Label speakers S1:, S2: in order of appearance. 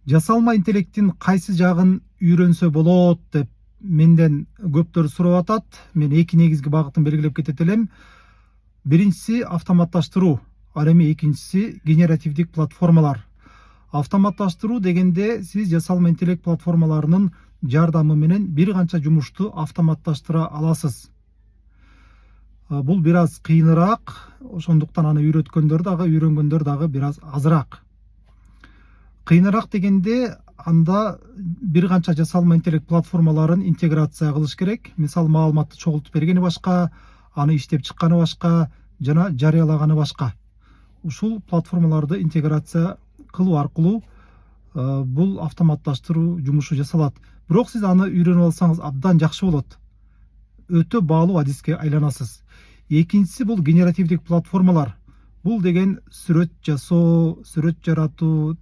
S1: Жасалма интеллекттин кайсы жагын үйрөнсө болот деп менден көптөр сурап атат. Мен эки негизги багытын белгилеп кетет элем. Биринчиси автоматташтыруу, ал эми экинчиси генеративдик платформалар. Автоматташтыруу дегенде сиз жасалма интеллект платформаларынын жардамы менен бир канча жумушту автоматташтыра аласыз. Бул бир аз кыйыныраак, ошондуктан аны үйрөткөндөр дагы, үйрөнгөндөр дагы бир аз азыраак. Кыйыныраак дегенде анда бир канча жасалма интеллект платформаларын интеграция кылыш керек. Мисалы маалыматты чогултуп бергени башка, аны иштеп чыкканы башка жана жарыялаганы башка. Ушул платформаларды интеграция кылуу аркылуу бул автоматташтыруу жумушу жасалат. Бирок сиз аны үйрөнүп алсаңыз абдан жакшы болот. Өтө баалуу адиске айланасыз. Экинчиси бул генеративдик платформалар. Бул деген сүрөт жасоо, сүрөт жаратуу,